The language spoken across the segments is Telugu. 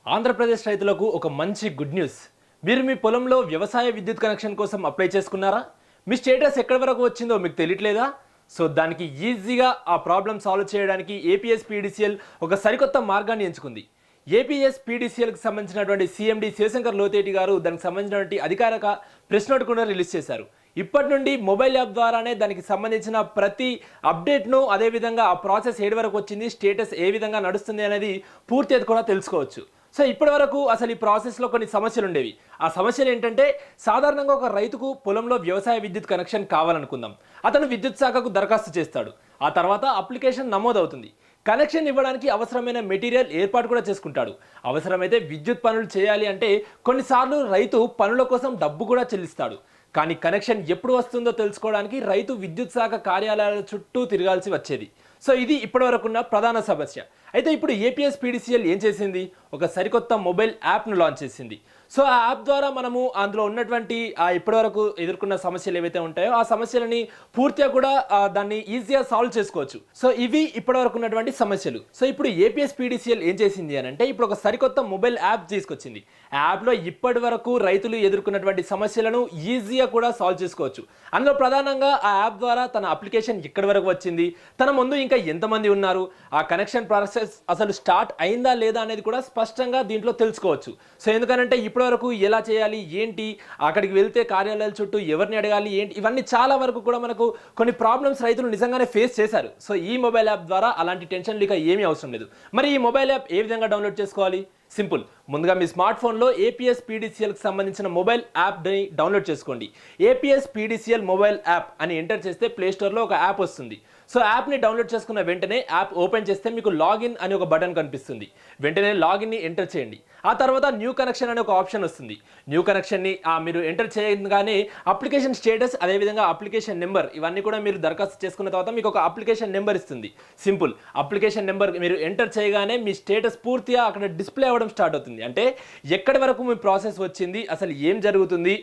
ఆంధ్రప్రదేశ్ రైతులకు ఒక మంచి గుడ్ న్యూస్. మీరు మీ పొలంలో వ్యవసాయ విద్యుత్ కనెక్షన్ కోసం అప్లై చేసుకున్నారా? మీ స్టేటస్ ఎక్కడి వరకు వచ్చిందో మీకు తెలియట్లేదా? సో దానికి ఈజీగా ఆ ప్రాబ్లం సాల్వ్ చేయడానికి ఏపీఎస్పీడీసీఎల్ ఒక సరికొత్త మార్గాన్ని ఎంచుకుంది. ఏపీఎస్పీడీసీఎల్కి సంబంధించినటువంటి సీఎండీ శివశంకర్ లోతేటి గారు దానికి సంబంధించినటువంటి అధికారిక ప్రెస్ నోట్ కూడా రిలీజ్ చేశారు. ఇప్పటి నుండి మొబైల్ యాప్ ద్వారానే దానికి సంబంధించిన ప్రతి అప్డేట్ను, అదేవిధంగా ఆ ప్రాసెస్ ఏడు వరకు వచ్చింది, స్టేటస్ ఏ విధంగా నడుస్తుంది అనేది పూర్తి కూడా తెలుసుకోవచ్చు. సో ఇప్పటి వరకు అసలు ఈ ప్రాసెస్లో కొన్ని సమస్యలు ఉండేవి. ఆ సమస్యలు ఏంటంటే, సాధారణంగా ఒక రైతుకు పొలంలో వ్యవసాయ విద్యుత్ కనెక్షన్ కావాలనుకుందాం. అతను విద్యుత్ శాఖకు దరఖాస్తు చేస్తాడు. ఆ తర్వాత అప్లికేషన్ నమోదవుతుంది. కనెక్షన్ ఇవ్వడానికి అవసరమైన మెటీరియల్ ఏర్పాటు కూడా చేసుకుంటాడు. అవసరమైతే విద్యుత్ పనులు చేయాలి అంటే కొన్నిసార్లు రైతు పనుల కోసం డబ్బు కూడా చెల్లిస్తాడు. కానీ కనెక్షన్ ఎప్పుడు వస్తుందో తెలుసుకోవడానికి రైతు విద్యుత్ శాఖ కార్యాలయాల చుట్టూ తిరగాల్సి వచ్చేది. సో ఇది ఇప్పటివరకున్న ప్రధాన సమస్య. అయితే ఇప్పుడు ఏపీఎస్పీడీసీఎల్ ఏం చేసింది? ఒక సరికొత్త మొబైల్ యాప్ను లాంచ్ చేసింది. సో ఆ యాప్ ద్వారా మనము అందులో ఉన్నటువంటి ఇప్పటివరకు ఎదుర్కొన్న సమస్యలు ఏవైతే ఉంటాయో ఆ సమస్యలని పూర్తిగా కూడా దాన్ని ఈజీగా సాల్వ్ చేసుకోవచ్చు. సో ఇవి ఇప్పటివరకు ఉన్నటువంటి సమస్యలు. సో ఇప్పుడు ఏపీఎస్పీడీసీఎల్ ఏం చేసింది అని అంటే, ఇప్పుడు ఒక సరికొత్త మొబైల్ యాప్ తీసుకొచ్చింది. ఆ యాప్లో ఇప్పటి వరకు రైతులు ఎదుర్కొన్నటువంటి సమస్యలను ఈజీగా కూడా సాల్వ్ చేసుకోవచ్చు. అందులో ప్రధానంగా ఆ యాప్ ద్వారా తన అప్లికేషన్ ఎక్కడి వరకు వచ్చింది, తన ముందు ఇంకా ఎంతమంది ఉన్నారు, ఆ కనెక్షన్ ప్రాసెస్ అసలు స్టార్ట్ అయిందా లేదా అనేది కూడా స్పష్టంగా దీంట్లో తెలుసుకోవచ్చు. సో ఎందుకనంటే ఇప్పటివరకు ఎలా చేయాలి, ఏంటి, అక్కడికి వెళ్తే కార్యాలయాల చుట్టూ ఎవరిని అడగాలి, ఏంటి, ఇవన్నీ చాలా వరకు కూడా మనకు కొన్ని ప్రాబ్లమ్స్ రైతులు నిజంగానే ఫేస్ చేశారు. సో ఈ మొబైల్ యాప్ ద్వారా అలాంటి టెన్షన్ లేక ఏమీ అవసరం లేదు. మరి ఈ మొబైల్ యాప్ ఏ విధంగా డౌన్లోడ్ చేసుకోవాలి? సింపుల్. ముందుగా మీ స్మార్ట్ ఫోన్లో ఏపీఎస్పీడీసీఎల్కి సంబంధించిన మొబైల్ యాప్ని డౌన్లోడ్ చేసుకోండి. ఏపీఎస్పీడీసీఎల్ మొబైల్ యాప్ అని ఎంటర్ చేస్తే ప్లేస్టోర్లో ఒక యాప్ వస్తుంది. సో యాప్ని డౌన్లోడ్ చేసుకున్న వెంటనే యాప్ ఓపెన్ చేస్తే మీకు లాగిన్ అని ఒక బటన్ కనిపిస్తుంది. వెంటనే లాగిన్ని ఎంటర్ చేయండి. ఆ తర్వాత న్యూ కనెక్షన్ అనే ఒక ఆప్షన్ వస్తుంది. న్యూ కనెక్షన్ని మీరు ఎంటర్ చేయగానే అప్లికేషన్ స్టేటస్, అదేవిధంగా అప్లికేషన్ నెంబర్, ఇవన్నీ కూడా మీరు దరఖాస్తు చేసుకున్న తర్వాత మీకు ఒక అప్లికేషన్ నెంబర్ ఇస్తుంది. సింపుల్. అప్లికేషన్ నెంబర్ మీరు ఎంటర్ చేయగానే మీ స్టేటస్ పూర్తిగా అక్కడ డిస్ప్లే అవ్వడం స్టార్ట్ అవుతుంది. అంటే ఎక్కడి వరకు మీ ప్రాసెస్ వచ్చింది, అసలు ఏం జరుగుతుంది,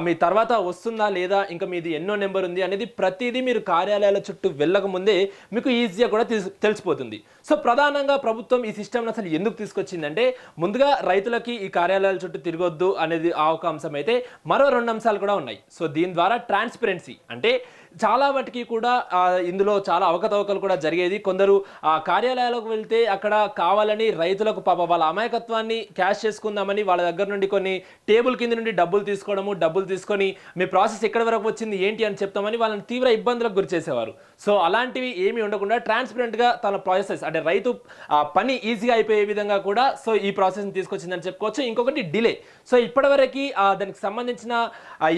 మీ తర్వాత వస్తుందా లేదా, ఇంకా మీది ఎన్నో నెంబర్ ఉంది అనేది ప్రతిదీ మీరు కార్యాలయాల చుట్టూ వెళ్ళక ముందే మీకు ఈజీగా కూడా తెలిసిపోతుంది. సో ప్రధానంగా ప్రభుత్వం ఈ సిస్టమ్ అసలు ఎందుకు తీసుకొచ్చిందంటే, ముందుగా రైతులకి ఈ కార్యాలయాల చుట్టూ తిరగొద్దు అనేది ఒక అంశం అయితే, మరో రెండు అంశాలు కూడా ఉన్నాయి. సో దీని ద్వారా ట్రాన్స్పరెన్సీ, అంటే చాలా వాటికి కూడా ఇందులో చాలా అవకతవకలు కూడా జరిగేది. కొందరు కార్యాలయాలకు వెళ్తే అక్కడ కావాలని రైతులకు వాళ్ళ అమాయకత్వాన్ని క్యాష్ చేసుకుందామని వాళ్ళ దగ్గర నుండి కొన్ని టేబుల్ కింద నుండి డబ్బులు తీసుకోవడము, డబ్బులు తీసుకొని మీ ప్రాసెస్ ఎక్కడి వరకు వచ్చింది ఏంటి అని చెప్తామని వాళ్ళని తీవ్ర ఇబ్బందులకు గురి చేసేవారు. సో అలాంటివి ఏమీ ఉండకుండా ట్రాన్స్పరెంట్గా తన ప్రాసెస్, అంటే రైతు పని ఈజీగా అయిపోయే విధంగా కూడా సో ఈ ప్రాసెస్ని తీసుకొచ్చిందని చెప్పుకోవచ్చు. ఇంకొకటి డిలే. సో ఇప్పటివరకు దానికి సంబంధించిన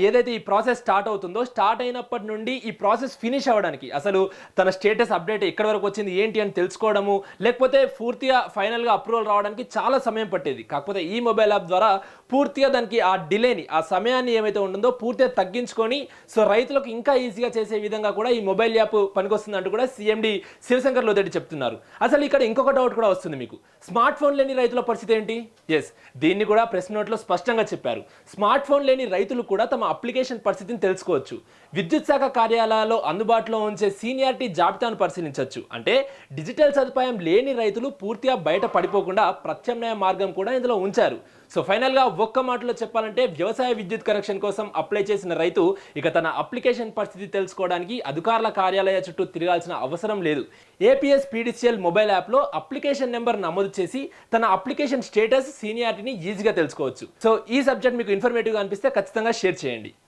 ఏదైతే ఈ ప్రాసెస్ స్టార్ట్ అవుతుందో, స్టార్ట్ అయినప్పటి నుండి ఈ ప్రాసెస్ ఫినిష్ అవ్వడానికి, అసలు తన స్టేటస్ అప్డేట్ ఎక్కడి వరకు వచ్చింది ఏంటి అని తెలుసుకోవడము, లేకపోతే పూర్తిగా ఫైనల్గా అప్రూవల్ రావడానికి చాలా సమయం పట్టేది. కాకపోతే ఈ మొబైల్ యాప్ ద్వారా పూర్తిగా దానికి ఆ డిలేని, ఆ సమయాన్ని ఏమైతే ఉంటుందో పూర్తిగా తగ్గించుకొని సో రైతులకు ఇంకా ఈజీగా చేసే విధంగా కూడా ఈ మొబైల్ యాప్ పనికొస్తుందంటూ కూడా సీఎండీ శివశంకర్ లోతేటి చెప్తున్నారు. అసలు ఇక్కడ ఇంకొక డౌట్ కూడా వస్తుంది మీకు. స్మార్ట్ ఫోన్ లేని రైతుల పరిస్థితి ఏంటి? ఎస్, దీన్ని కూడా ప్రెస్ నోట్లో స్పష్టంగా చెప్పారు. స్మార్ట్ ఫోన్ లేని రైతులు కూడా తమ అప్లికేషన్ పరిస్థితిని తెలుసుకోవచ్చు. విద్యుత్ శాఖ కార్యాలయాల్లో అందుబాటులో ఉంచే సీనియారిటీ జాబితాను పరిశీలించవచ్చు. అంటే డిజిటల్ సదుపాయం లేని రైతులు పూర్తిగా బయట పడిపోకుండా ప్రత్యామ్నాయ మార్గం కూడా ఇందులో ఉంచారు. సో ఫైనల్గా ఒక్క మాటలో చెప్పాలంటే, వ్యవసాయ విద్యుత్ కనెక్షన్ కోసం అప్లై చేసిన రైతు ఇక తన అప్లికేషన్ పరిస్థితి తెలుసుకోవడానికి అధికారుల కార్యాలయ చుట్టూ తిరగాల్సిన అవసరం లేదు. ఏపీఎస్పీడీసీఎల్ మొబైల్ యాప్లో అప్లికేషన్ నెంబర్ నమోదు చేసి తన అప్లికేషన్ స్టేటస్, సీనియారిటీని ఈజీగా తెలుసుకోవచ్చు. సో ఈ సబ్జెక్ట్ మీకు ఇన్ఫర్మేటివ్గా అనిపిస్తే ఖచ్చితంగా షేర్ చేయండి.